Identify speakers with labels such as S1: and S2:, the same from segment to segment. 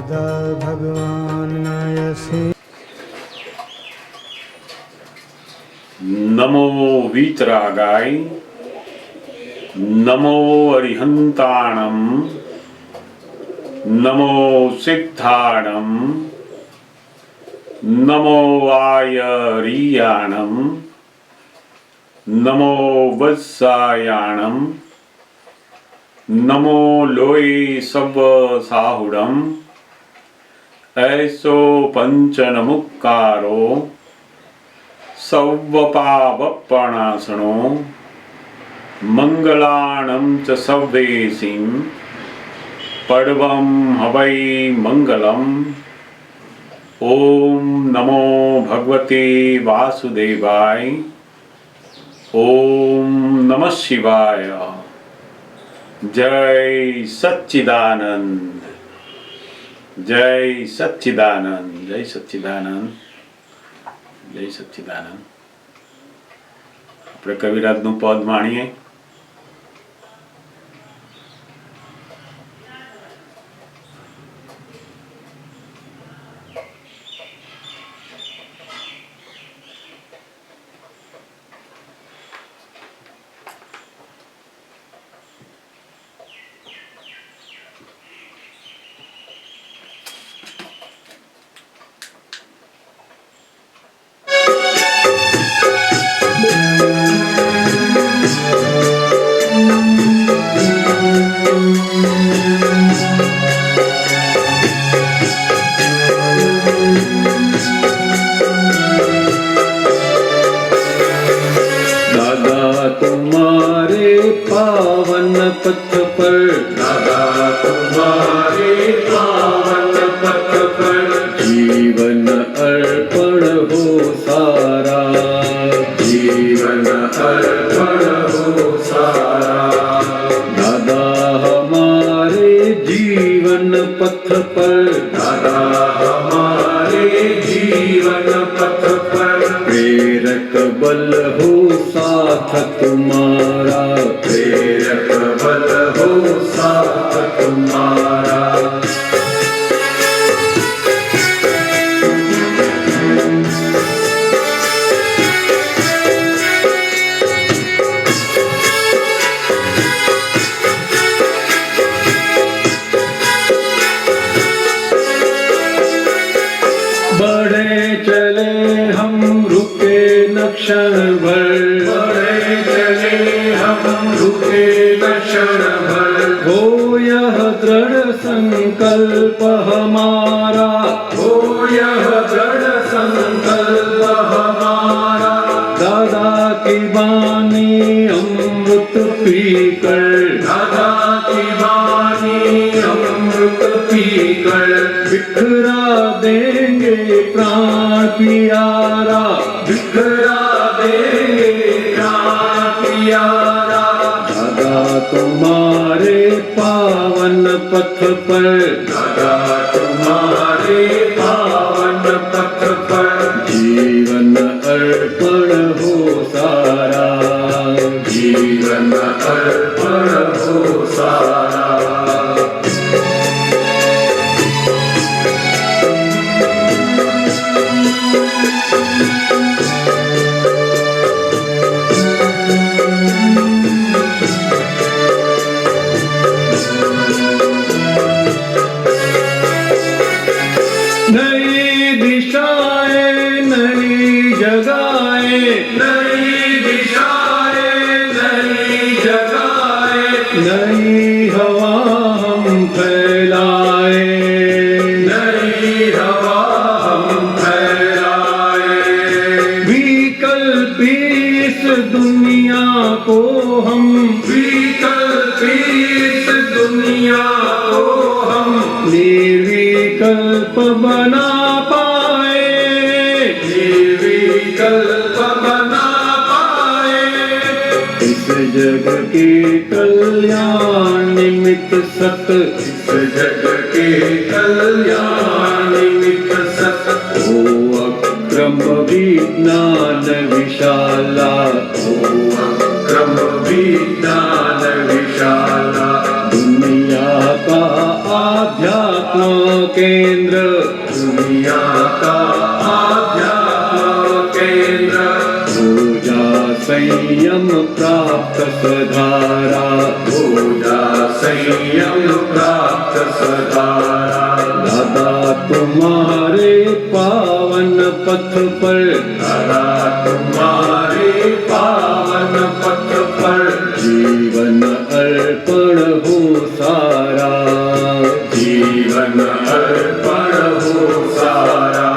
S1: सदा भगवान नयसि।
S2: नमो वीतरागाय, नमो अरिहंताणम, नमो सिद्धाणम, नमो आयरियाणम, नमो वत्सायाणम, नमो लोये सव साहुडम, ऐसो पंचनमुक्कारो सव्वपावपणासनो मंगलाणं च सव्वेसिं पडवं हवै मंगलम्। ओम नमो भगवते वासुदेवाय। ओम नमः शिवाय। जय सच्चिदानंद, जय सच्चिदानंद, जय सच्चिदानंद, जय सच्चिदानंद। આપણે કવિરાજનું પદ માણીએ।
S3: तुम्हारे पावन पथ पर, दादा तुम्हारे पावन पथ पर जीवन अर्पण हो सारा, जीवन अर्पण हो सारा। दादा हमारे जीवन पथ पर, दादा हमारे जीवन पथ पर प्रेरक बल हो साथ तुम्हारा, प्रेरक बल हो साथ तुम्हारा। बढ़े चले हम रुके न क्षण भर, बढ़े चले हम रुके न क्षण भर। हो यह दृढ़ संकल्प हमारा, हो यह दृढ़ संकल्प हमारा। दादा की वाणी अमृत पीकर, दादा की वाणी अमृत पीकर बिखरा देंगे प्राण प्यारा, बिखरा देंगे प्राण प्यारा। दादा तुम्हारे पावन पथ पर, दादा तुम्हारे पावन पथ पर जीवन अर्पण हो सारा, जीवन अर्पण हो सारा। नई दिशाएं नई जगहें, नई दिशाएं नई जगहें, नई हवा हम फैलाए, नई हवा हम फैलाए। विकल्पी इस दुनिया को हम, विकल्पी इस दुनिया को हम निर्विकल्प बना पाए, निर्विकल्प बना पाए। इस जग के कल्याण निमित्त सत, इस जग के कल्याण निमित्त सत हो अक्रम विज्ञान विशाला, हो अक्रम विज्ञान विशाला। दुनिया का आध्यात्म आध्यात्म केंद्र, दुनिया का आध्यात्म केंद्र। पूजा संयम प्राप्त सधारा, पूजा संयम प्राप्त सधारा। दादा तुम्हारे पावन पथ पर, दादा तुम्हारे पावन पथ पर जीवन अर्पण हो सारा, जीवन अर्पण हो सारा।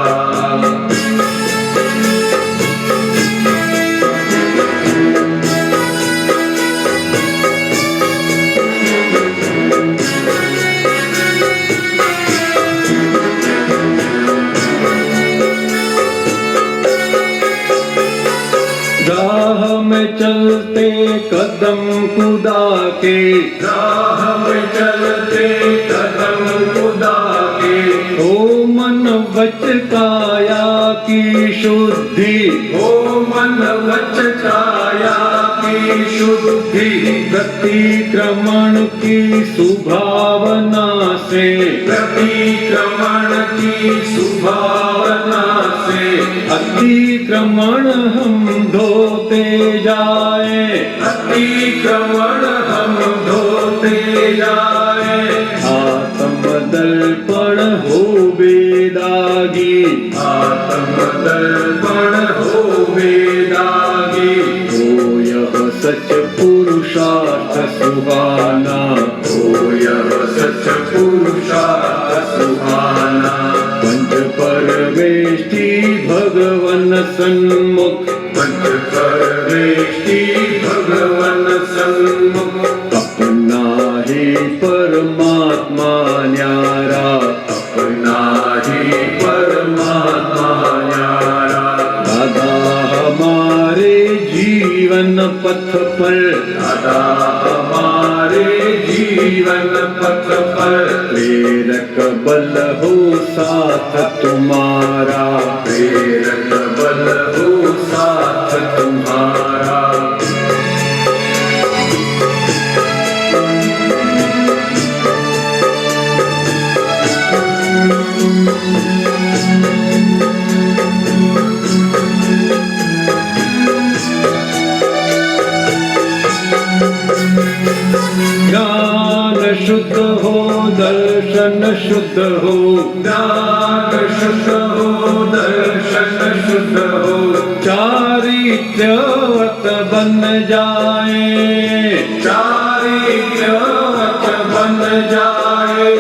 S3: राह में चलते कदम खुदा के, राह में चलते कदम खुदा के। ओ मन वच काया की शुद्धि, ओ मन वच काया की शुद्धि। प्रतिक्रमण की सुभावना से, प्रतिक्रमण की सुभावना से अतिक्रमण हम धोते जाए, अतिक्रमण हम धोते जाए। आत्म दर्पण हो बेदागी, आत्म दर्पण हो बेदागी। हो यह सच पुरुषार्थ सुहाना, हो यह सच पुरुषार्थ सुहाना। पंच परवेष्टि भगवन सन्मुख, पंच परवेष्टि भगवन सन्मुख। अपना ही परमात्मा न्यारा, अपना ही परमात्मा न्यारा। दादा हमारे जीवन पथ पर, दादा हमारे जीवन पथ पर प्रेरक बल हो साथ तुम्हारा, प्रेरक बल हो साथ तुम्हारा। ज्ञान शुद्ध हो, दर्शन शुद्ध हो, ज्ञान शुद्ध हो, दर्शन शुद्ध हो। चारित्र्यवत बन जाए, चारित्र्यवत बन जाए।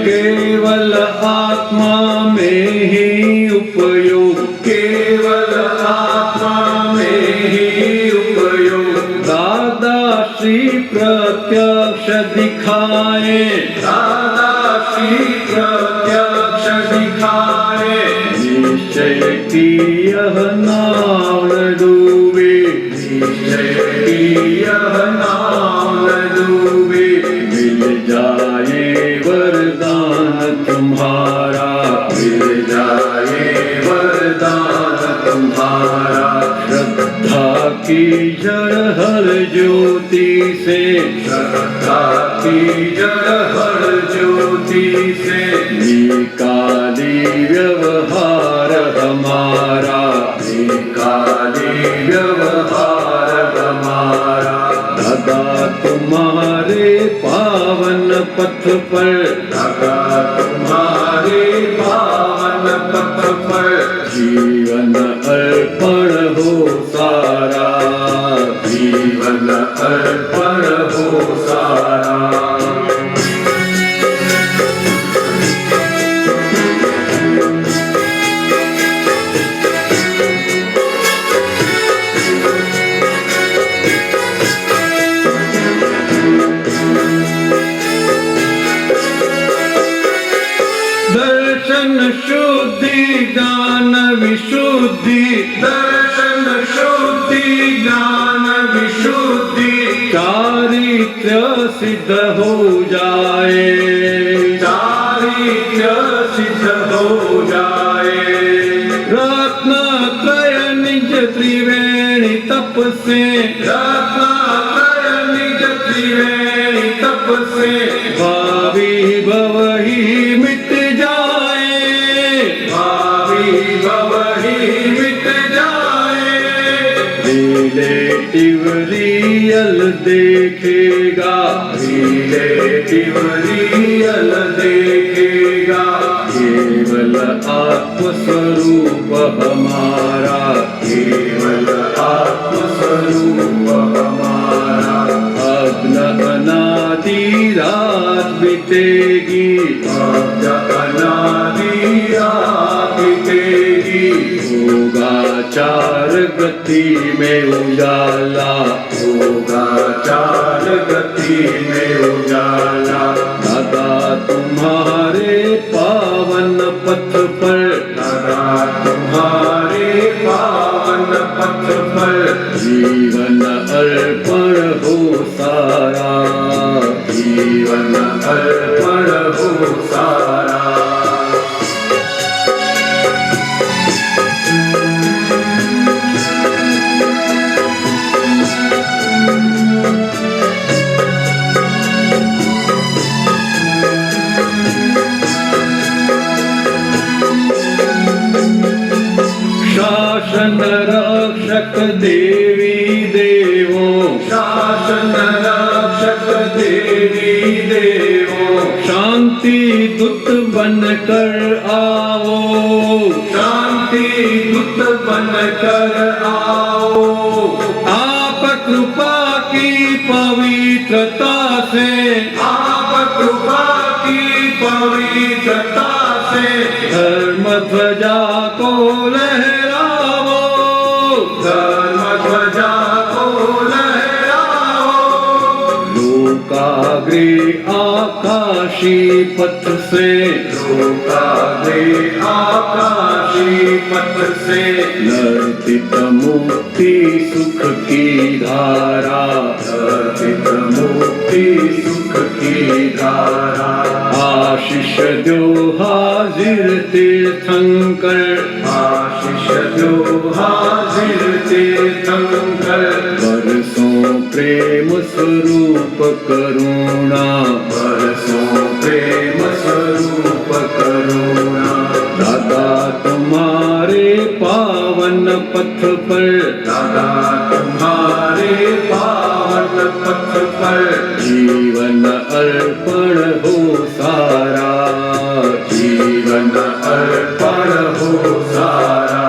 S3: केवल आत्मा में ही उपयोग, केवल आत्मा में ही उपयोग। दादा श्री प्रत्यक्ष दिखाए, दादा श्री प्रत्यक्ष दिखाए। निश्चय की यह नाव न डूबे, निश्चय की यह नाव न डूबे। मिल जाए वरदान तुम्हारा, मिल जाए वरदान तुम्हारा। श्रद्धा की जड़ हर ज्योति से, श्रद्धा की जड़ हर ज्योति से। निकाली व्यवहार हमारा, निकाली व्यवहार हमारा। दादा तुम्हारे पावन पथ पर, दादा तुम्हारे पावन पथ पर जीवन अर्पण हो सारा, जीवन अर्पण हो सारा। दर्शन शुद्धि ज्ञान विशुद्धि, दर्शन शुद्धि ज्ञान विशुद्धि। चारित्र्य सिद्ध हो जाए, चारित्र्य सिद्ध हो जाए। रत्न त्रय निज त्रिवेणी तप से, रत्न त्रय निज त्रिवेणी तप से। भावी भव ही देखेगा, रिलेटिव रियल देखेगा। केवल आत्मस्वरूप हमारा, केवल आत्मस्वरूप हमारा। अग्न अनादि रात बीतेगी, अग्न अनादि रात बीतेगी। होगा चार गति में उजाला, होगा चार गति में उजाला। दादा तुम्हारे पावन पथ पर, दादा तुम्हारे पावन पथ पर। जीवन अर्पण हो सारा, जीवन अर्पण हो सारा। शासन रक्षक देवी देवो, शासन रक्षक देवी देवो। शांति दूत बनकर आओ, शांति दूत बनकर आओ। आप कृपा की पवित्रता से, आप कृपा की पवित्रता से। धर्म ध्वजा को लहराओ, धर्म ध्वजा को लहराओ। लोकाग्रे आकाशी पथ से, लोकाग्रे आकाशी पथ से। नर्तित मुक्ति सुख की धारा, नर्तित मुक्ति सुख की धारा। आशीष दो हाजिर तीर्थंकर, आशीष दो हाजिर तीर्थंकर। बरसों प्रेम स्वरूप करुणा, बरसों प्रेम स्वरूप करुणा। दादा तुम्हारे पावन पथ पर, दादा तुम्हारे पावन पथ पर। जीवन अर्पण हो सारा, जीवन अर्पण हो सारा।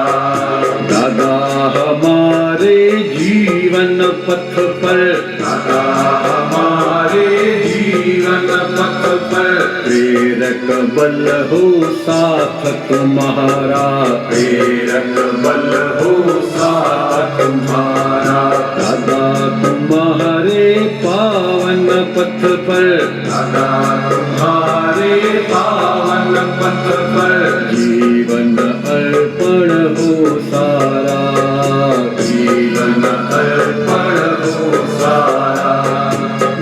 S3: दादा हमारे जीवन पथ पर, दादा हमारे जीवन पथ पर। प्रेरक बल हो साथ तुम्हारा, प्रेरक बल हो साथ तुम्हारा। दादा तुम्हारे पावन पथ पर, दादा तुम्हारे पावन पथ पर। जीवन अर्पण हो सारा, जीवन अर्पण हो सारा।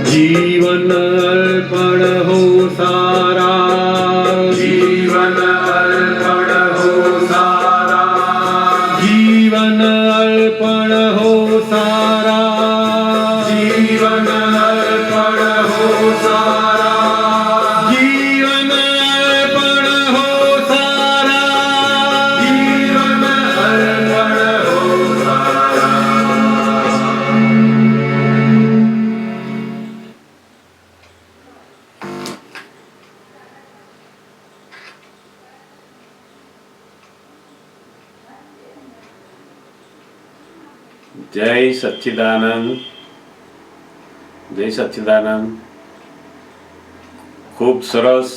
S3: जीवन अर्पण हो सारा, जीवन अर्पण हो सारा। जीवन अर्पण हो सारा, जीवन अर्पण हो सारा। जीवन अर्पण हो सारा, जीवन अर्पण हो सारा।
S2: जय सच्चिदानंद, जय सच्चिदानंद। ખૂબ સરસ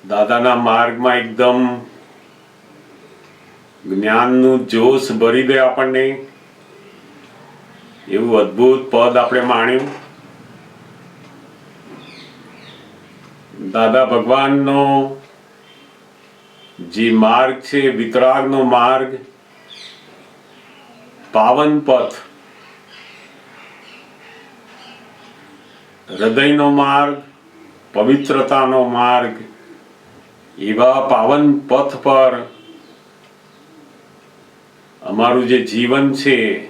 S2: દાદાના માર્ગમાં એકદમ જ્ઞાનનું જોશ ભરી દે આપણને એવું અદ્ભુત પદ આપણે માણ્યું. દાદા ભગવાનનો જે માર્ગ છે વિતરાગનો માર્ગ, પાવન પથ, હૃદયનો માર્ગ, પવિત્રતાનો માર્ગ, એવા પાવન પથ પર અમારું જે જીવન છે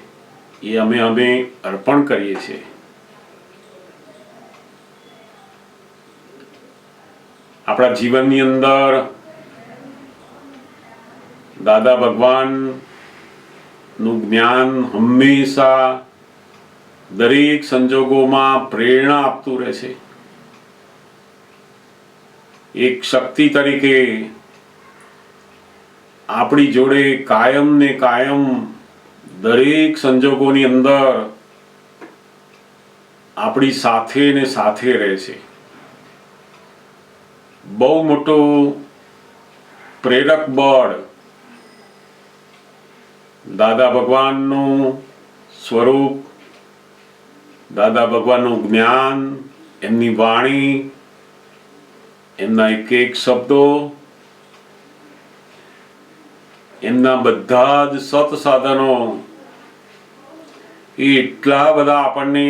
S2: એ અમે અર્પણ કરીએ છીએ. આપણા જીવનની અંદર દાદા ભગવાન નું જ્ઞાન હંમેશા દરેક સંજોગોમાં પ્રેરણા આપતું રહેશે. એક શક્તિ તરીકે આપણી જોડે કાયમ ને કાયમ દરેક સંજોગોની અંદર આપણી સાથે ને સાથે રહેશે. બહુ મોટું પ્રેરક બળ દાદા ભગવાનનું સ્વરૂપ, દાદા ભગવાનનું જ્ઞાન, એમની વાણી, એમના એક એક શબ્દો, એમના બધા જ સત સાધનો એ એટલા બધા આપણને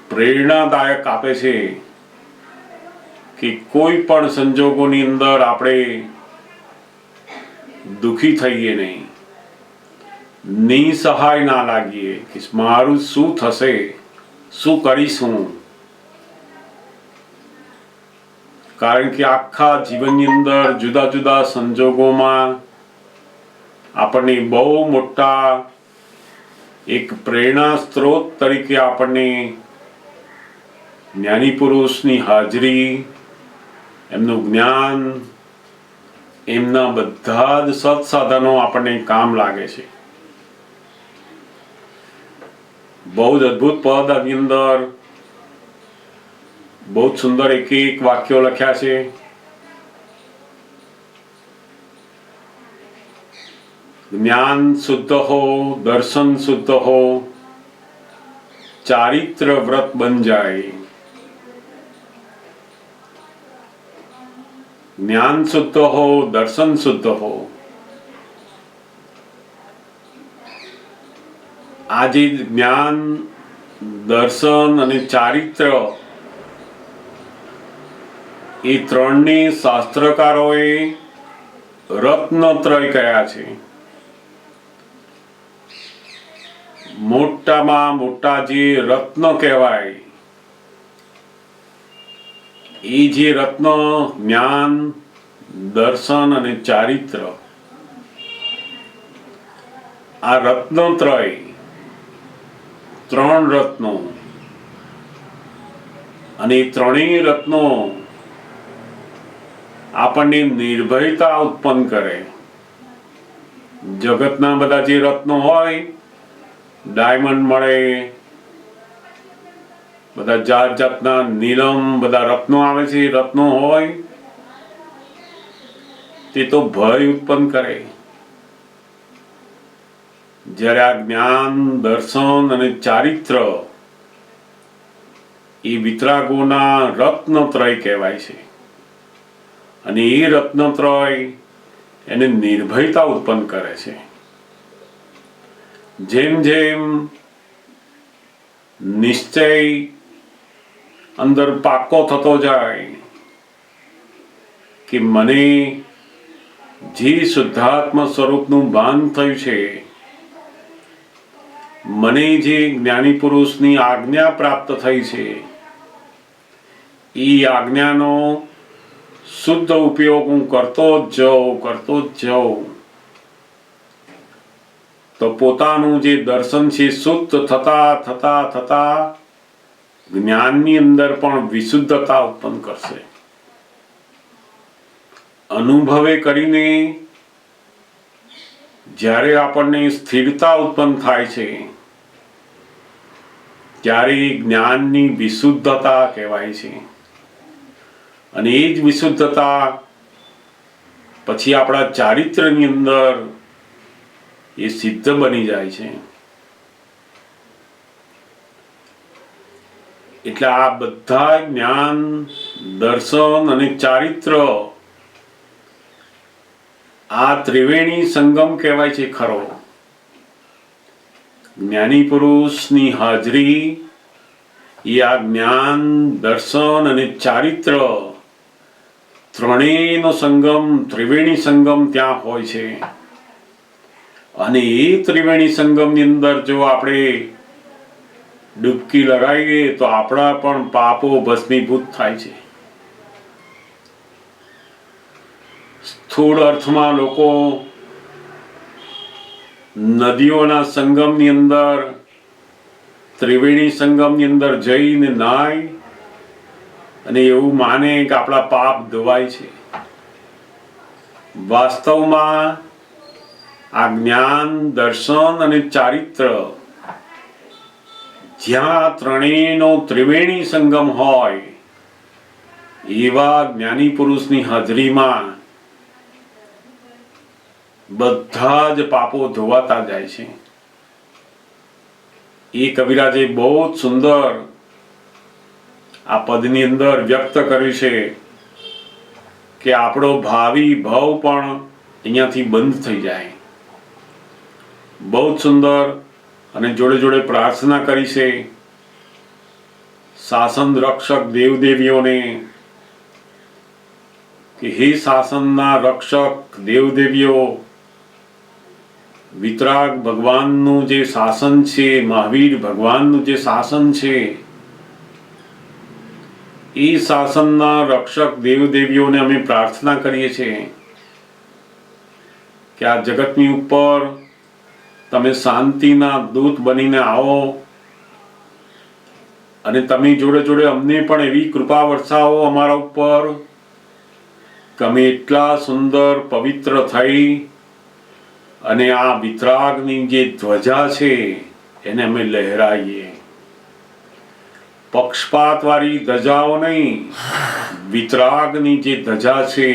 S2: પ્રેરણાદાયક આપે છે કે કોઈ પણ સંજોગોની અંદર આપણે દુઃખી થઈએ નહીં, નિસહાય ના લાગીએ કે મારું શું થશે, શું કરીશું. કારણ કે આખા જીવનની અંદર જુદા જુદા સંજોગોમાં આપણને બહુ મોટા એક પ્રેરણા સ્ત્રોત તરીકે આપણને જ્ઞાની પુરુષની હાજરી, એમનું જ્ઞાન, એમના બધા જ સત્સાધનો આપણને કામ લાગે છે. બહુ જ અદ્ભુત પદ આની અંદર બહુ જ સુંદર એક એક વાક્યો લખ્યા છે. જ્ઞાન શુદ્ધ હો, દર્શન શુદ્ધ હો, ચારિત્ર વ્રત બન જાય. જ્ઞાન શુદ્ધ હો, દર્શન શુદ્ધ હો. આજે જ્ઞાન, દર્શન અને ચારિત્ર એ ત્રણને શાસ્ત્રકારોએ રત્નત્રય કહ્યા છે. મોટામાં મોટા જે રત્ન કહેવાય એ જે રત્ન જ્ઞાન, દર્શન અને ચારિત્ર, આ રત્નત્રય, ત્રણ રત્નો, અને ત્રણેય રત્નો આપણને નિર્ભયતા ઉત્પન્ન કરે. જગતના બધા જે રત્નો હોય, ડાયમંડ મળે, બધા જાત જાતના નીલમ બધા રત્નો આવે છે, રત્નો હોય તે તો ભય ઉત્પન્ન કરે. જ્યારે આ જ્ઞાન, દર્શન અને ચારિત્ર એ વિતરાગોના રત્નત્રય કહેવાય છે. અને એ રત્નત્રય એને નિર્ભયતા ઉત્પન્ન કરે છે. જેમ જેમ નિશ્ચય અંદર પાકો થતો જાય કે મને જે શુદ્ધાત્મ સ્વરૂપનું ભાન થયું છે, મને જે જ્ઞાની પુરુષની આજ્ઞા પ્રાપ્ત થઈ છે, એ આજ્ઞાનો શુદ્ધ ઉપયોગ હું કરતો જ જાઉં, તો પોતાનું જે દર્શન છે શુદ્ધ થતા થતા થતા જ્ઞાનની અંદર પણ વિશુદ્ધતા ઉત્પન્ન કરશે. અનુભવે કરીને જ્યારે આપણને સ્થિરતા ઉત્પન્ન થાય છે ત્યારે જ્ઞાનની વિશુદ્ધતા કહેવાય છે. અને એ જ વિશુદ્ધતા પછી આપણા ચારિત્રની અંદર એ સિદ્ધ બની જાય છે. એટલે આ બધા જ્ઞાન, દર્શન અને ચારિત્ર આ ત્રિવેણી સંગમ કહેવાય છે ખરો. જ્ઞાની પુરુષની હાજરી એ આ જ્ઞાન, દર્શન અને ચારિત્ર ત્રણેયનો સંગમ, ત્રિવેણી સંગમ ત્યાં હોય છે. અને એ ત્રિવેણી સંગમની અંદર જો આપણે ડૂબકી લગાવીએ તો આપણા પણ પાપો ભસ્મીભૂત થાય છે. સ્થૂળ અર્થમાં લોકો નદીઓના સંગમની અંદર, ત્રિવેણી સંગમની અંદર જઈને નાય અને એવું માને કે આપણા પાપ ધોવાય છે. વાસ્તવમાં આ જ્ઞાન, દર્શન અને ચારિત્ર જ્યાં ત્રણેયનો ત્રિવેણી સંગમ હોય એવા જ્ઞાની પુરુષની હાજરીમાં બધા જ પાપો ધોવાતા જાય છે. એ કવિરાજે બહુ જ સુંદર આ પદની અંદર વ્યક્ત કર્યું છે કે આપણો ભાવિ ભાવ પણ અહીંયાથી બંધ થઈ જાય. બહુ જ સુંદર. અને જોડે જોડે પ્રાર્થના કરી છે શાસન રક્ષક દેવદેવીઓને કે હે શાસનના રક્ષક દેવદેવીઓ, વિતરાગ ભગવાનનું જે શાસન છે, મહાવીર ભગવાનનું જે શાસન છે, એ શાસનના રક્ષક દેવદેવીઓને અમે પ્રાર્થના કરીએ છીએ કે આ જગતની ઉપર તમે શાંતિના દૂત બનીને આવો અને તમે જોડે જોડે અમને પણ એવી કૃપા વરસાવો અમારા ઉપર કે અમે એટલા સુંદર પવિત્ર થઈ અને આ વિતરાગની જે ધ્વજા છે એને અમે લહેરાઈએ. પક્ષપાતવાળી ધજાઓ નહીં, વિતરાગની જે ધજા છે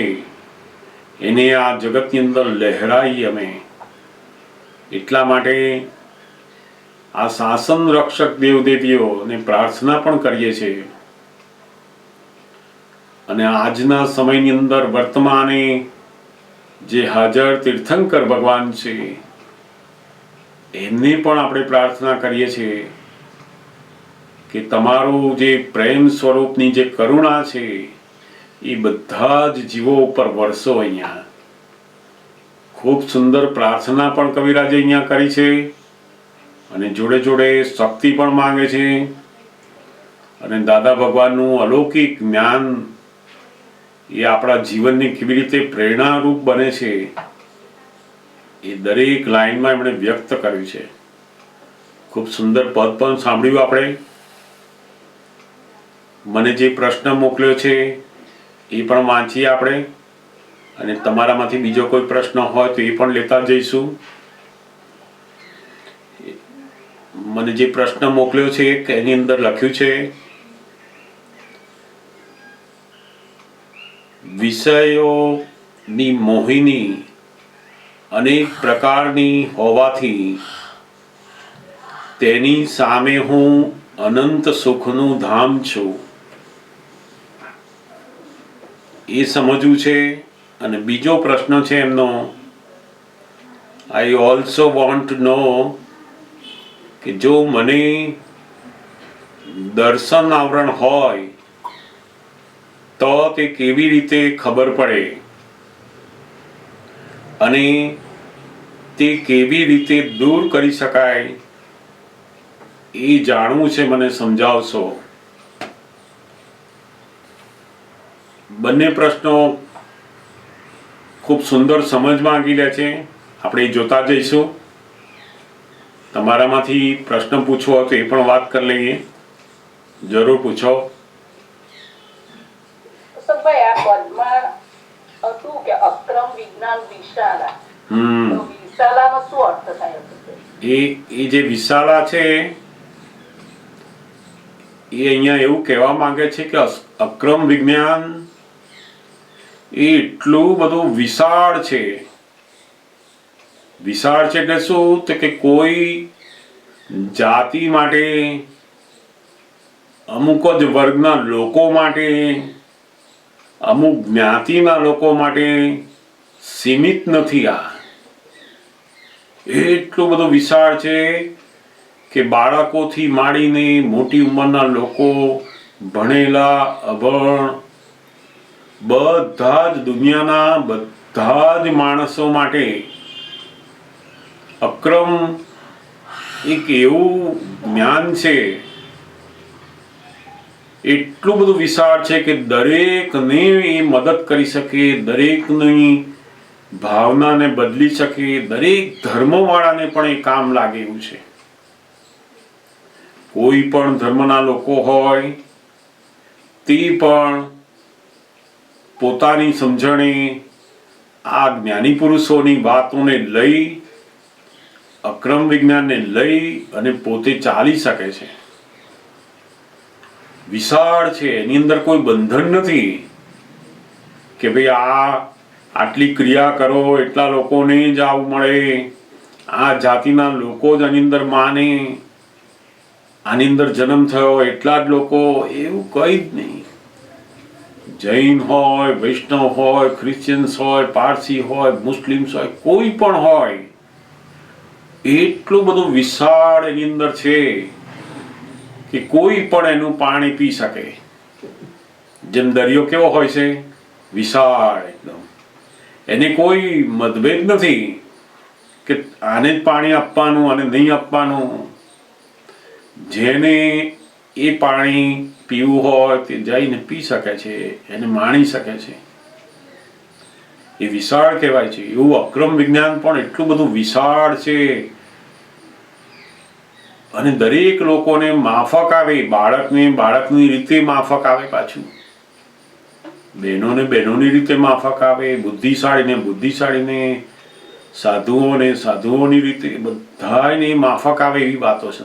S2: એને આ જગતની અંદર લહેરાઈએ અમે. એટલા માટે આ શાસન રક્ષક દેવદેવીઓને પ્રાર્થના પણ કરીએ છીએ. અને આજના સમયની અંદર વર્તમાને જે હાજર તીર્થંકર ભગવાન છે એમને પણ આપણે પ્રાર્થના કરીએ છીએ કે તમારું જે પ્રેમ સ્વરૂપની જે કરુણા છે એ બધા જ જીવો ઉપર વરસો. અહીંયા ખૂબ સુંદર પ્રાર્થના પણ કવિરાજે અહીંયા કરી છે અને જોડે જોડે શક્તિ પણ માંગે છે. અને દાદા ભગવાનનું અલૌકિક જ્ઞાન એ આપણા જીવનની કેવી રીતે પ્રેરણારૂપ બને છે એ દરેક લાઈનમાં એમણે વ્યક્ત કર્યું છે. ખૂબ સુંદર પદ પણ સાંભળ્યું આપણે. મને જે પ્રશ્ન મોકલ્યો છે એ પણ વાંચીએ આપણે, અને તમારામાંથી બીજો કોઈ પ્રશ્ન હોય તો એ પણ લેતા જઈશું. મને જે પ્રશ્ન મોકલ્યો છે એની અંદર લખ્યું છે વિષયોની મોહિની અનેક પ્રકારની હોવાથી તેની સામે હું અનંત સુખનું ધામ છું, એ સમજવું છે. અને બીજો પ્રશ્ન છે એમનો, આઈ ઓલ્સો વોન્ટ ટુ નો કે જો મને દર્શન આવરણ હોય તો તે કેવી રીતે ખબર પડે અને તે કેવી રીતે દૂર કરી શકાય એ જાણવું છે, મને સમજાવશો. બંને પ્રશ્નો ખૂબ સુંદર સમજ માંગી લે છે. આપણે જોતા જઈશું. તમારામાંથી પ્રશ્ન પૂછવો હોય તો એ પણ વાત કરી લઈએ. જરૂર પૂછો.
S4: ભાઈ આ પદમાં હતું કે અક્રમ વિજ્ઞાન વિશાલા, વિશાલાનો શું અર્થ થાય?
S2: એ જે વિશાલા છે એ અહીંયા એવું કહેવા માંગે છે કે અક્રમ વિજ્ઞાન એ એટલું બધું વિશાળ છે. વિશાળ છે એટલે શું? તો કે કોઈ જાતિ માટે, અમુક જ વર્ગના લોકો માટે, અમુક જ્ઞાતિના લોકો માટે સીમિત નથી. આ એટલું બધું વિશાળ છે કે બાળકોથી માંડીને મોટી ઉંમરના લોકો, ભણેલા અભણ, બધા જ દુનિયાના બધા જ માણસો માટે અક્રમ એક એવું જ્ઞાન છે, એટલું બધું વિશાળ છે કે દરેકને એ મદદ કરી શકે, દરેકની ભાવનાને બદલી શકે, દરેક ધર્મવાળાને પણ એ કામ લાગે એવું છે. કોઈ પણ ધર્મના લોકો હોય તે પણ પોતાની સમજણે આ જ્ઞાની પુરુષોની વાતોને લઈ, અક્રમ વિજ્ઞાનને લઈ અને પોતે ચાલી શકે છે. વિશાળ છે, એની અંદર કોઈ બંધન નથી કે ભાઈ આટલી ક્રિયા કરો એટલા લોકોને જ આવું મળે, આ જાતિના લોકો જ આની અંદર માને, આની અંદર જન્મ થયો એટલા જ લોકો, એવું કંઈ જ નહીં. જૈન હોય, વૈષ્ણવ હોય, ક્રિશ્ચિયન્સ હોય, પારસી હોય, મુસ્લિમ્સ હોય, કોઈ પણ હોય, એટલું બધું વિશાળ એની અંદર છે કે કોઈ પણ એનું પાણી પી શકે. જેમ દરિયો કેવો હોય છે, વિશાળ એકદમ, એને કોઈ મતભેદ નથી કે આને જ પાણી આપવાનું અને નહીં આપવાનું. જેને એ પાણી પીવું હોય તે જઈને પી શકે છે, એને માણી શકે છે. એ વિશાળ કહેવાય છે. એવું અક્રમ વિજ્ઞાન પણ એટલું બધું વિશાળ છે અને દરેક લોકોને માફક આવે. બાળકને બાળકની રીતે માફક આવે, પાછું બહેનોને બહેનોની રીતે માફક આવે, બુદ્ધિશાળીને બુદ્ધિશાળીને, સાધુઓને સાધુઓની રીતે, બધાને માફક આવે એવી વાતો છે.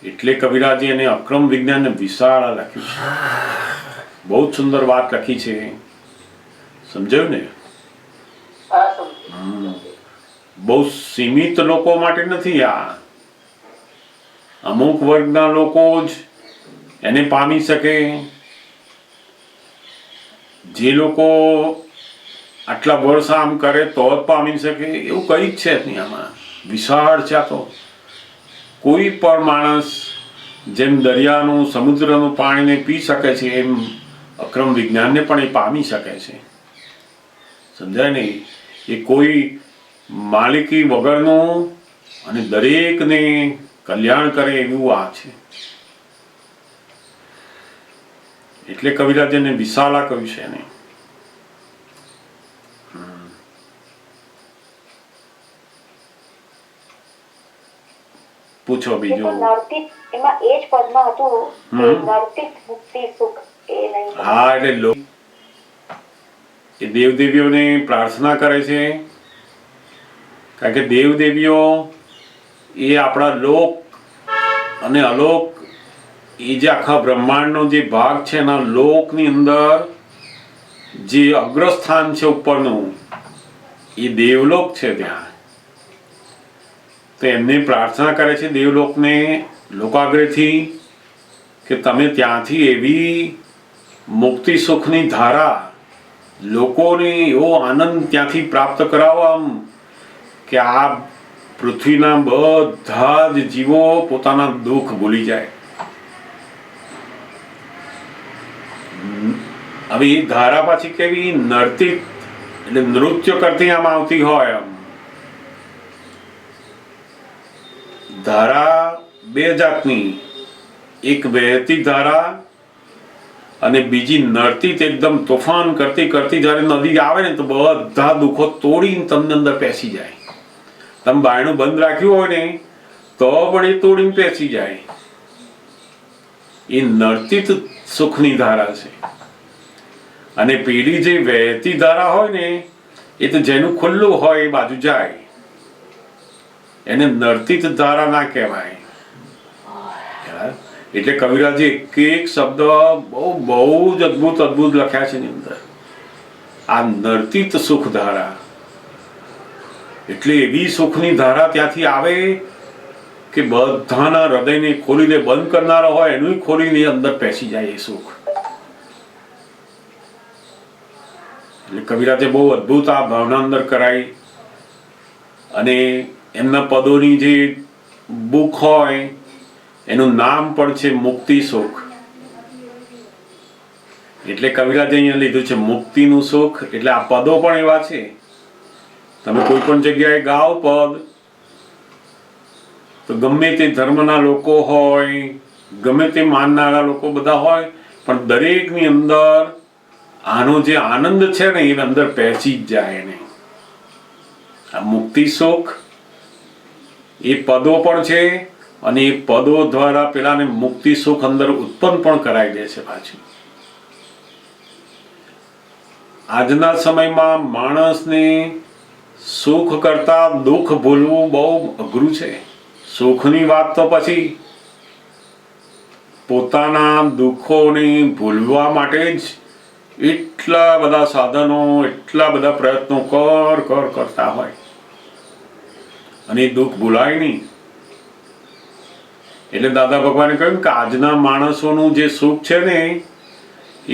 S2: એટલે કવિરાજે એને અક્રમ વિજ્ઞાનને વિશાળ લખ્યું છે. બહુ જ સુંદર વાત લખી છે. સમજાયું ને? બહુ સીમિત લોકો માટે નથી આ. અમુક વર્ગના લોકો જ એને પામી શકે. જે લોકો આટલા વર્ષ આમ કરે તો જ પામી શકે એવું કંઈ જ છે નહીં. આમાં વિશાળ છે. આ તો કોઈ પણ માણસ જેમ દરિયાનું સમુદ્રનું પાણીને પી શકે છે એમ અક્રમ વિજ્ઞાનને પણ એ પામી શકે છે. સમજાય નહીં? એ કોઈ માલિકી વગરનું અને દરેકને કલ્યાણ કરે એવું આ છે. એટલે કવિરાજને વિશાલા કહ્યું છે એને. પૂછો બીજું.
S5: એમાં એ જ પદમાં હતું કે નર્તિત મુક્તિ સુખ એ નહીં.
S2: હા, એટલે એ દેવદેવીઓને પ્રાર્થના કરે છે, કારણ કે દેવદેવીઓ એ આપણા લોક અને અલોક, એ જે આખા બ્રહ્માંડનો જે ભાગ છે એના લોકની અંદર જે અગ્રસ્થાન છે ઉપરનું, એ દેવલોક છે. ત્યાં તો એમને પ્રાર્થના કરે છે દેવલોકને લોકાગ્રહથી કે તમે ત્યાંથી એવી મુક્તિ સુખની ધારા, લોકોને એવો આનંદ ત્યાંથી પ્રાપ્ત કરાવો આમ કે આ પૃથ્વીના બધા જ જીવો પોતાના દુઃખ ભૂલી જાય. હવે એ ધારા પાછી કેવી? નર્તિત એટલે નૃત્ય કરતી આમ આવતી હોય. આમ ધારા બે જાતની, એક વહેતી ધારા અને બીજી નર્તિત એકદમ તોફાન કરતી કરતી. જ્યારે નદી આવે ને તો બધા દુઃખો તોડીને તમને અંદર પેસી જાય. તમે બાયણું બંધ રાખ્યું હોય ને તો પણ એ તોડીને પેસી જાય. એ નર્તિત સુખની ધારા છે. અને પેલી જે વહેતી ધારા હોય ને એ તો જેનું ખુલ્લું હોય એ બાજુ જાય, એને નર્તિત ધારા ના કહેવાય. એટલે કવિરાજે એક એક શબ્દ બહુ જ અદભુત અદભુત લખ્યા છે એની અંદર. આ નર્તિત સુખ ધારા એટલે એવી સુખની ધારા ત્યાંથી આવે કે બધાના હૃદયને ખોલીને બંધ કરનારો હોય એનું ખોલીને અંદર પેસી જાય એ સુખ. એટલે કવિરાજે બહુ અદભુત આ ભાવના અંદર કરાઈ. અને એમના પદોની જે બુક હોય એનું નામ પણ છે મુક્તિ સુખ. એટલે કવિરાજે અહીંયા લીધું છે મુક્તિનું સુખ. એટલે આ પદો પણ એવા છે, તમે કોઈ પણ જગ્યાએ ગાઓ પદ તો ગમે તે ધર્મના લોકો હોય, ગમે તે માનનારા લોકો બધા હોય, પણ દરેકની અંદર આનો જે આનંદ છે ને એ અંદર પેસી જ જાય એને. આ મુક્તિ સુખ એ પદો પણ છે અને એ પદો દ્વારા પેલાને મુક્તિ સુખ અંદર ઉત્પન્ન પણ કરાવી દે છે પાછું. આજના સમયમાં માણસને સુખ કરતા દુઃખ ભૂલવું બહુ અઘરું છે. સુખની વાત તો પછી પોતાના દુઃખોને ભૂલવા માટે જ એટલા બધા સાધનો, એટલા બધા પ્રયત્નો કરતા હોય અને દુઃખ ભૂલાય નહીં. એટલે દાદા ભગવાને કહ્યું કે આજના માણસોનું જે સુખ છે ને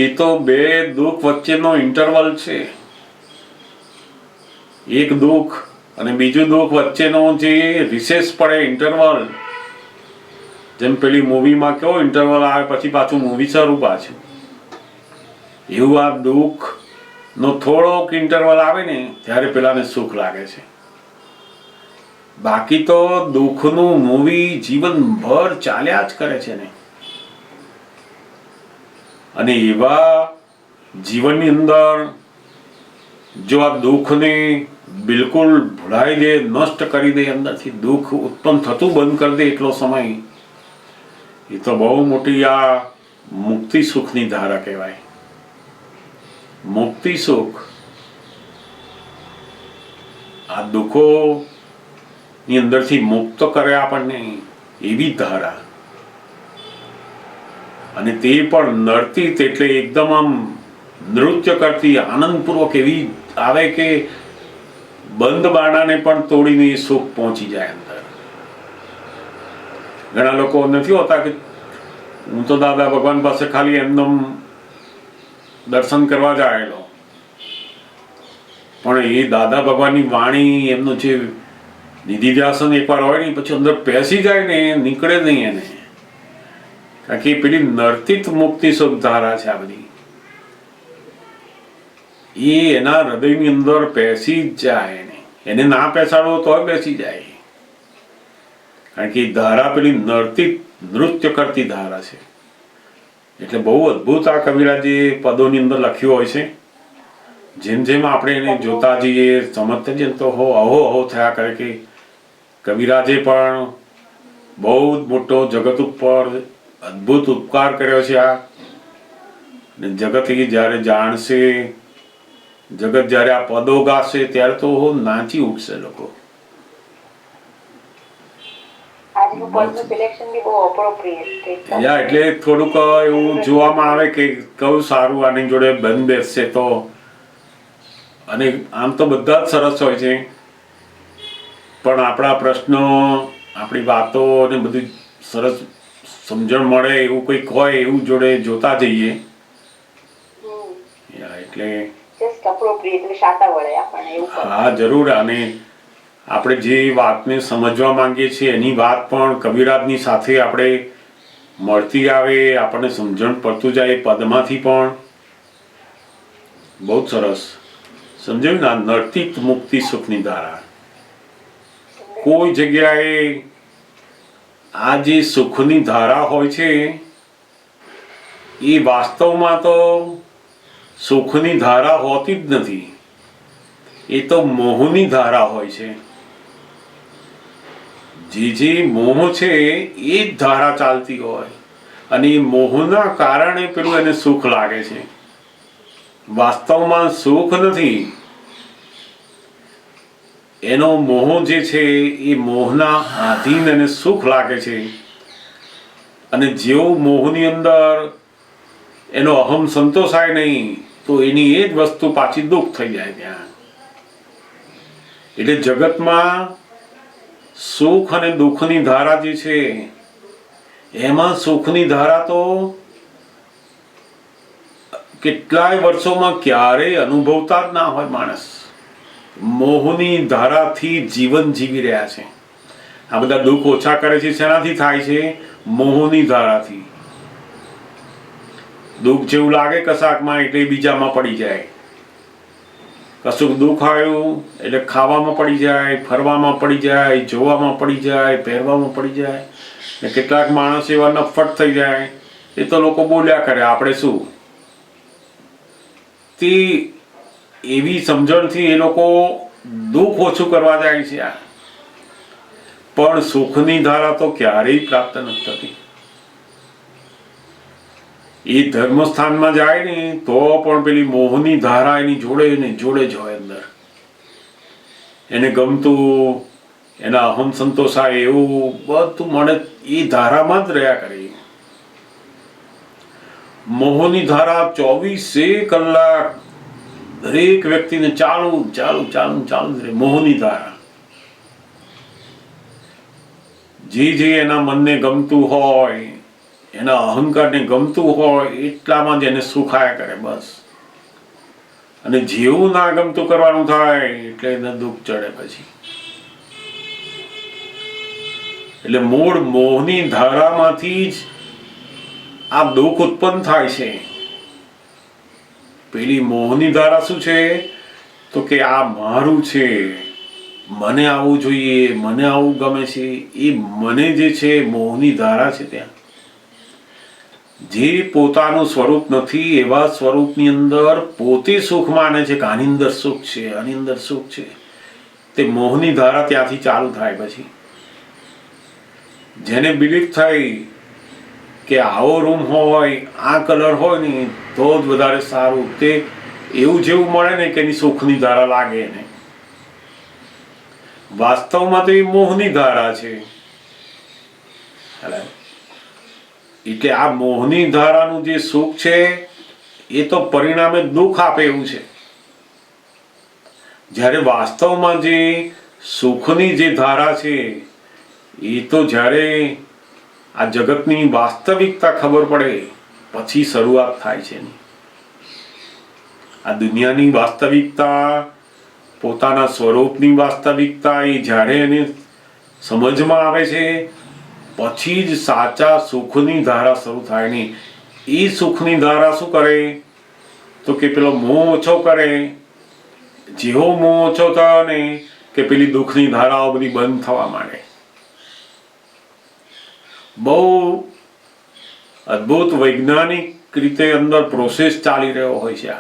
S2: એ તો બે દુઃખ વચ્ચેનો ઇન્ટરવલ છે. એક દુઃખ અને બીજું દુઃખ વચ્ચેનો જે રિસેસ પડે ઇન્ટરવલ, જેમ પેલી મૂવીમાં કેવો ઇન્ટરવલ આવે પછી પાછું મૂવી શરૂ પાછું, એવું આ દુઃખ નો થોડોક ઇન્ટરવલ આવે ને ત્યારે પેલાને સુખ લાગે છે. બાકી તો દુઃખનું મૂવી જીવનભર ચાલ્યા જ કરે છે ને. અને એવા જીવનની અંદર જો આ દુઃખને બિલકુલ ભૂલાઈ દે, નષ્ટ કરી દે, અંદરથી દુઃખ ઉત્પન્ન થતું બંધ કરી દે એટલો સમય, એ તો બહુ મોટી આ મુક્તિ સુખની ધારા કહેવાય. મુક્તિ સુખ આ દુઃખો ની અંદરથી મુક્ત કરે આપણને એવી ધારા. અને તે પણ નર્તી એટલે એકદમ આમ નૃત્ય કરતી આનંદપૂર્વક એવી આવે કે બંધ બારણાને પણ તોડીને સુખ પહોંચી જાય અંદર. ઘણા લોકો નથી હોતા કે હું તો દાદા ભગવાન પાસે ખાલી એમનો દર્શન કરવા જ આવેલો, પણ એ દાદા ભગવાનની વાણી, એમનું જે નિધિ ધ્યાસન એકવાર હોય ને પછી અંદર પેસી જાય ને નીકળે નહીં એને. કારણ કે પેલી નર્તિત મુક્તિ સુખ ધારા છે આ બધી, એ એના હૃદયની અંદર પેસી જ જાય. એને ના પેસાડો તો બેસી જાય. કારણ કે ધારા પેલી નર્તિત નૃત્ય કરતી ધારા છે. એટલે બહુ અદભુત આ કવિરાજે પદોની અંદર લખ્યું હોય છે. જેમ જેમ આપણે એને જોતા જઈએ, સમજતા જઈએ તો અહો થયા કરે કે કવિરાજે પણ બહુ જ મોટો જગત ઉપર અદભુત ઉપકાર કર્યો છે. આ જગત એ જ્યારે જાણશે, જગત જ્યારે આ પદો ગાશે ત્યારે તો નાચી ઉઠશે લોકો. એટલે થોડુંક એવું જોવામાં આવે કે કયું સારું આની જોડે બંધ બેસશે તો. અને આમ તો બધા જ સરસ હોય છે, પણ આપણા પ્રશ્નો, આપણી વાતો ને બધું સરસ સમજણ મળે એવું કંઈક હોય એવું જોડે જોતા જઈએ. એટલે હા જરૂર. અને આપણે જે વાતને સમજવા માંગીએ છીએ એની વાત પણ કવિરાજની સાથે આપણે મળતી આવે, આપણને સમજણ પડતું જાય પદમાંથી પણ. બહુ સરસ સમજાયું ને. નર્તિત મુક્તિ સુખની ધારા. કોઈ જગ્યાએ આ જે સુખની ધારા હોય છે એ વાસ્તવમાં તો સુખની ધારા હોતી જ નથી. એ તો મોહની ધારા હોય છે. જે મોહ છે એ જ ધારા ચાલતી હોય અને એ મોહના કારણે પેલું એને સુખ લાગે છે. વાસ્તવમાં સુખ નથી, એનો મોહ જે છે એ મોહના આધીન એને સુખ લાગે છે. અને જેવું મોહની અંદર એનો અહમ સંતોષાય નહીં તો એની એ જ વસ્તુ પાછી દુઃખ થઈ જાય ત્યાં. એટલે જગતમાં સુખ અને દુઃખની ધારા જે છે એમાં સુખની ધારા તો કેટલાય વર્ષોમાં ક્યારેય અનુભવતા જ ના હોય માણસ. મોહની ધારાથી જીવન જીવી રહ્યા છે. આ બધા દુઃખ ઓછા કરે છે શેનાથી થાય છે? મોહની ધારાથી. દુઃખ જેવું લાગે કશાકમાં એટલે બીજામાં પડી જાય. કશુંક દુઃખ આવ્યું એટલે ખાવામાં પડી જાય, ફરવામાં પડી જાય, જોવામાં પડી જાય, પહેરવામાં પડી જાય. ને કેટલાક માણસ એવા નફટ થઈ જાય, એ તો લોકો બોલ્યા કરે, આપણે શું. તે એવી સમજણથી એ લોકો દુઃખ ઓછું કરવા જાય છે, પણ સુખની ધારા તો ક્યારેય પ્રાપ્ત નથી થતી. એ ધર્મસ્થાનમાં જાય ને તો પણ પેલી મોહની ધારા એની જોડે ને જોડે જ હોય. અંદર એને ગમતું, એના અહમ સંતોષાય એવું બધું મળે, એ ધારામાં જ રહ્યા કરે. મોહની ધારા 24 કલાક દરેક વ્યક્તિને ચાલુ ચાલુ ચાલુ ચાલુ જ રહે. મોહની ધારા જે એના મનને ગમતું હોય, એના અહંકારને ગમતું હોય એટલામાં જ એને સુખાયા કરે બસ. અને જેવું ના ગમતું કરવાનું થાય એટલે એને દુઃખ ચડે પછી. એટલે મૂળ મોહની ધારામાંથી જ આ દુઃખ ઉત્પન્ન થાય છે. પેલી મોહની ધારા શું છે તો કે આ મારું છે, મને આવું જોઈએ, મને આવું ગમે છે. એ મને જે છે મોહની ધારા છે. ત્યાં જે પોતાનું સ્વરૂપ નથી એવા સ્વરૂપની અંદર પોતે સુખ માને છે કે આની અંદર સુખ છે, આની અંદર સુખ છે. તે મોહની ધારા ત્યાંથી ચાલુ થાય. પછી જેને બિલીફ થઈ કે આવો રૂમ હોય, આ કલર હોય ને તો જ વધારે સારું, તે એવું જેવું મળે ને કે એની સુખની ધારા લાગે એને. વાસ્તવમાં તો એ મોહની ધારા છે. એટલે આ મોહની ધારાનું જે સુખ છે એ તો પરિણામે દુઃખ આપે એવું છે. જ્યારે વાસ્તવમાં જે સુખની જે ધારા છે એ તો જ્યારે આ જગતની વાસ્તવિકતા ખબર પડે પછી શરૂઆત થાય છે. આ દુનિયાની વાસ્તવિકતા, પોતાના સ્વરૂપની વાસ્તવિકતા એ જ્યારે એને સમજમાં આવે છે પછી જ સાચા સુખની ધારા શરૂ થાય. નહીં એ સુખની ધારા શું કરે તો કે પેલો મોહ ઓછો કરે. જેવો મોહ ઓછો થયો ને કે પેલી દુઃખની ધારાઓ બધી બંધ થવા માંડે. બહુ અદ્ભુત વૈજ્ઞાનિક રીતે અંદર પ્રોસેસ ચાલી રહ્યો હોય છે.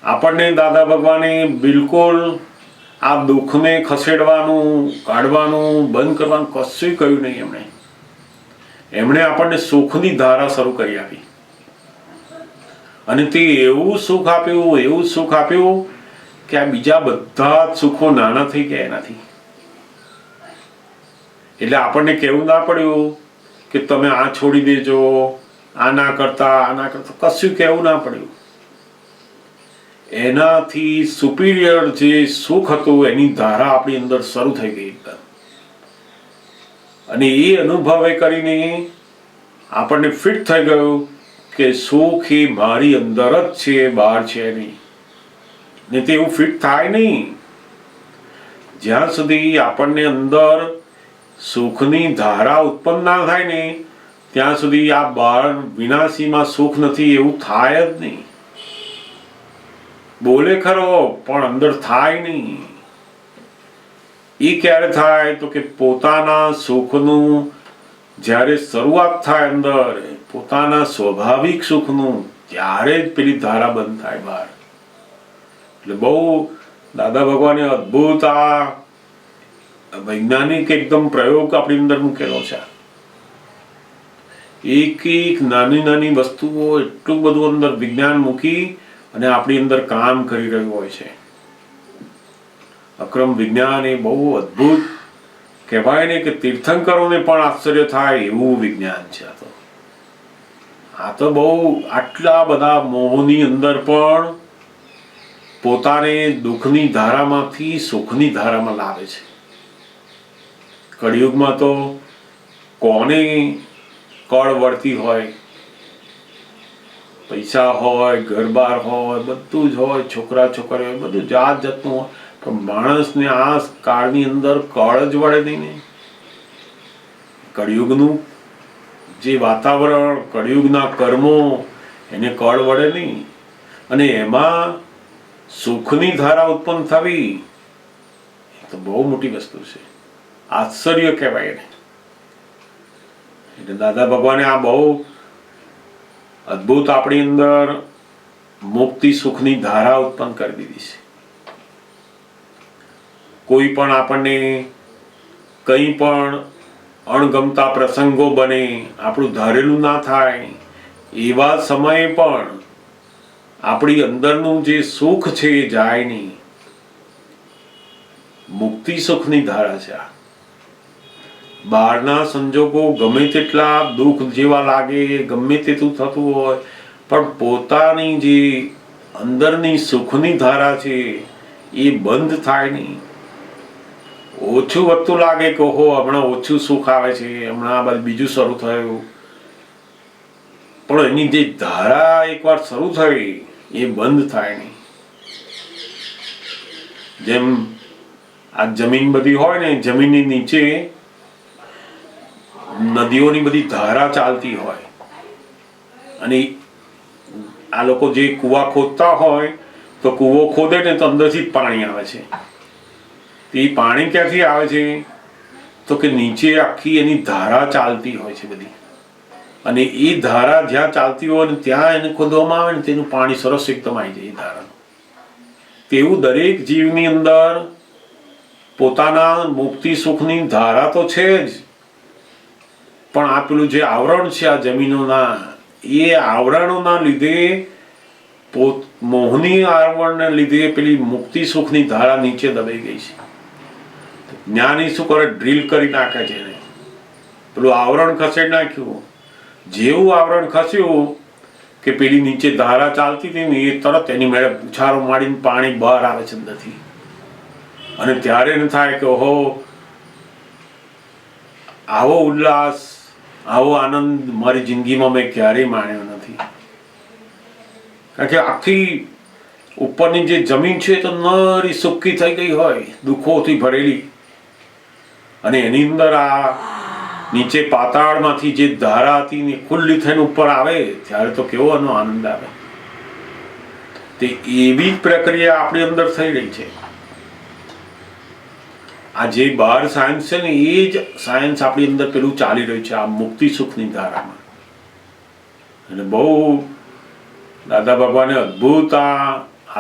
S2: આપણને દાદા ભગવાને બિલકુલ આ દુઃખને ખસેડવાનું, કાઢવાનું, બંધ કરવાનું કશું કહ્યું નહીં. એમણે આપણને સુખની ધારા શરૂ કરી આપી અને તે એવું સુખ આપ્યું, એવું સુખ આપ્યું કે આ બીજા બધા જ સુખો નાના થઈ ગયા એનાથી. એટલે આપણને કેવું ના પડ્યું કે તમે આ છોડી દેજો, આ ના કરતા, કશું કેવું ના પડ્યું. એનાથી સુપીરિયર જે સુખ હતું એની ધારા આપણી અંદર શરૂ થઈ ગઈ. અને એ અનુભવે કરીને આપણને ફિટ થઈ ગયું કે સુખ એ મારી અંદર જ છે, બહાર છે નહીં. ને તે એવું ફિટ થાય નહીં જ્યાં સુધી આપણને અંદર સુખની ધારા ઉત્પન્ન ના થાય ને ત્યાં સુધી આ બહાર વિનાશીમાં સુખ નથી એવું થાય જ નહીં. બોલે ખરો પણ અંદર થાય નહીં. એ ક્યારે થાય તો કે પોતાના સુખનું જ્યારે શરૂઆત થાય અંદર, પોતાના સ્વાભાવિક સુખનું, ત્યારે જ પેલી ધારા બંધ થાય બહાર. એટલે બહુ દાદા ભગવાને અદ્ભુત આ વૈજ્ઞાનિક એકદમ પ્રયોગ આપણી અંદર મૂકેલો છે. એક એક નાની નાની વસ્તુઓ એટલું બધું અંદર વિજ્ઞાન મૂકી અને આપણી અંદર કામ કરી રહ્યું હોય છે. અક્રમ વિજ્ઞાન એ બહુ અદ્ભુત કહેવાય ને કે તીર્થંકરોને પણ આશ્ચર્ય થાય એવું વિજ્ઞાન છે. આ તો બહુ આટલા બધા મોહની અંદર પણ પોતાને દુઃખની ધારામાંથી સુખની ધારામાં લાવે છે. કળિયુગમાં તો કોને કળ વળતી હોય, પૈસા હોય, ઘરબાર હોય, બધું જ હોય, છોકરા છોકરીઓ હોય, બધું જાત જાતનું હોય, પણ માણસને આ કાળની અંદર કળ જ વળે નહીં ને. કળિયુગનું જે વાતાવરણ, કળિયુગના કર્મો એને કળ વળે નહીં. અને એમાં સુખની ધારા ઉત્પન્ન થવી એ તો બહુ મોટી વસ્તુ છે. આશ્ચર્ય કહેવાય એને. એટલે દાદા ભગવાને આ બહુ અદ્ભુત આપણી અંદર મુક્તિ સુખની ધારા ઉત્પન્ન કરી દીધી છે. કોઈ પણ આપણને કંઈ પણ અણગમતા પ્રસંગો બને, આપણું ધારેલું ના થાય, એવા સમયે પણ આપણી અંદરનું જે સુખ છે એ જાય નહીં. મુક્તિ સુખની ધારા છે. બહારના સંજોગો ગમે તેટલા દુઃખ જેવા લાગે, ગમે તેટલું થતું હોય, પણ પોતાની જે અંદરની સુખની ધારા છે એ બંધ થાય નહીં. ઓછું વધતું લાગે કે ઓહો હમણાં ઓછું સુખ આવે છે, હમણાં આ બધું બીજું શરૂ થયું, પણ એની જે ધારા એકવાર શરૂ થઈ એ બંધ થાય નહીં. જેમ આ જમીન બધી હોય ને, જમીનની નીચે નદીઓની બધી ધારા ચાલતી હોય, અને આ લોકો જે કૂવા ખોદતા હોય તો કૂવો ખોદે ને તો અંદરથી જ પાણી આવે છે. એ પાણી ક્યાંથી આવે છે? તો કે નીચે આખી એની ધારા ચાલતી હોય છે બધી, અને એ ધારા જ્યાં ચાલતી હોય ને ત્યાં એને ખોદવામાં આવે ને તેનું પાણી સરસ એકદમ આવી જાય એ ધારાનું. તેવું દરેક જીવની અંદર પોતાના મુક્તિ સુખની ધારા તો છે જ, પણ આ પેલું જે આવરણ છે આ જમીનોના, એ આવરણોના લીધે મોહની આવરણને લીધે પેલી મુક્તિ સુખની ધારા નીચે દબાઈ ગઈ છે. જ્ઞાની શું કરે? ડ્રીલ કરી નાખે છે એને, પેલું આવરણ ખસેડી નાખ્યું. જેવું આવરણ ખસ્યું કે પેલી નીચે ધારા ચાલતી હતી ને એ તરત એની મેળે ઉછાળો મારીને પાણી બહાર આવે છે અંદરથી, અને ત્યારે એને થાય કે ઓહો આવો ઉલ્લાસ, આવો આનંદ મારી જિંદગીમાં મેં ક્યારેય માણ્યો નથી. કારણ કે આખી ઉપરની જે જમીન છે તો નરી સુક્કી થઈ ગઈ હોય, દુઃખોથી ભરેલી, અને એની અંદર આ નીચે પાતાળમાંથી જે ધારા હતી ને ખુલ્લી થઈને ઉપર આવે ત્યારે તો કેવો એનો આનંદ આવે. તે એવી જ પ્રક્રિયા આપણી અંદર થઈ રહી છે. આ જે બહાર સાયન્સ છે ને એ જ સાયન્સ આપણી અંદર પેલું ચાલી રહ્યું છે આ મુક્તિ સુખની ધારામાં. અને બહુ દાદા બાબાને અદ્ભુત આ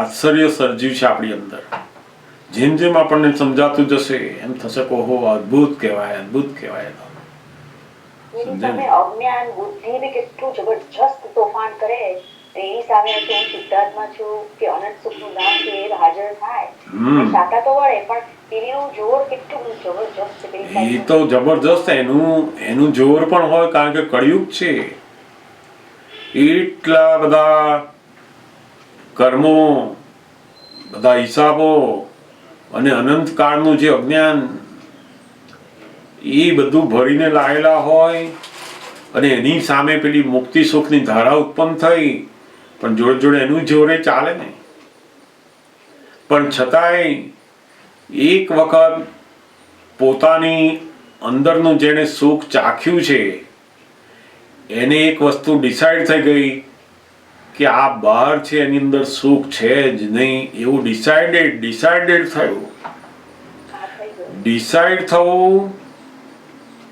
S2: આશ્ચર્ય સર્જ્યું છે આપણી અંદર. જેમ જેમ આપણને સમજાતું જશે એમ થશે કે ઓહો અદ્ભુત કહેવાય, અદ્ભુત કહેવાય.
S5: તમે અજ્ઞાન બુદ્ધિ બી કેટલું જબરજસ્ત તોફાન કરે, એની સામે હું સિદ્ધાર્થમાં છું કે અનંત સુખનું નામ છે એ હાજર થાય, સાતા તો વળે, પણ પેલું જોર કેટલું જબરજસ્ત છે. એ
S2: તો જબરજસ્ત એનું જોર પણ હોય, કારણ કે કળિયુગ છે. એટલા બધા કર્મો, બધા હિસાબો અને અનંત કાળનું જે અજ્ઞાન એ બધું ભરીને લાયેલા હોય, અને એની સામે પેલી મુક્તિ સુખની ધારા ઉત્પન્ન થઈ, પણ જોડે જોડે એનું જોરે ચાલે ને. પણ છતાંય એક વખત પોતાની અંદરનું જેને સુખ ચાખ્યું છે એને એક વસ્તુ ડિસાઈડ થઈ ગઈ કે આ બહાર છે એની અંદર સુખ છે જ નહીં, એવું ડિસાઇડેડ થયું. ડિસાઈડ થવું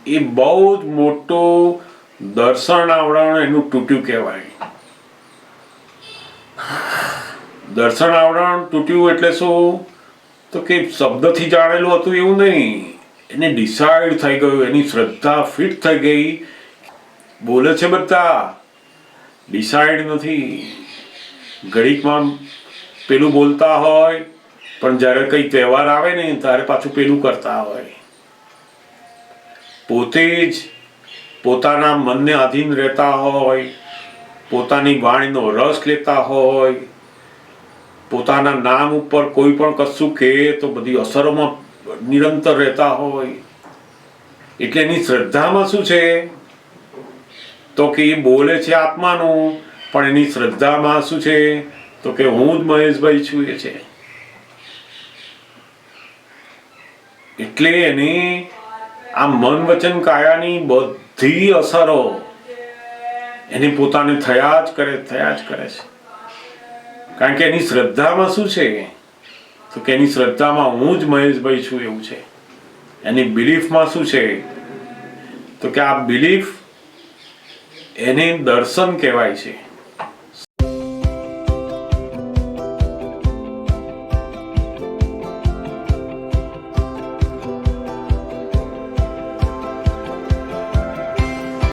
S2: એ બહુ જ મોટું દર્શન આવરણ એનું તૂટ્યું કહેવાય. દર્શન આવરણ તૂટ્યું એટલે શું? તો કે શબ્દથી જાણેલું હતું એવું નહીં, એને ડિસાઈડ થઈ ગયું, એની શ્રદ્ધા ફિટ થઈ ગઈ. બોલે છે બધા, ડિસાઈડ નથી. ઘડીકમાં પેલું બોલતા હોય, પણ જ્યારે કઈ તહેવાર આવે ને ત્યારે પાછું પેલું કરતા હોય. પોતે જ પોતાના મનને આધીન રહેતા હોય, પોતાની વાણીનો રસ લેતા હોય, પોતાના નામ ઉપર કોઈ પણ કશું કહે તો બધી અસરોમાં નિરંતર રહેતા હોય. એટલે એની શ્રદ્ધામાં શું છે? તો કે એ બોલે છે આત્માનું, પણ એની શ્રદ્ધામાં શું છે? તો કે હું જ મહેશભાઈ છું એ છે. એટલે એની આ મન વચન કાયાની બધી અસરો એને પોતાને થયા જ કરે છે. કારણ કે એની શ્રદ્ધામાં શું છે? તો કે એની શ્રદ્ધામાં હું જ મહેશભાઈ છું એવું છે. એની બિલીફમાં શું છે? તો કે આ બિલીફ એને દર્શન કહેવાય છે.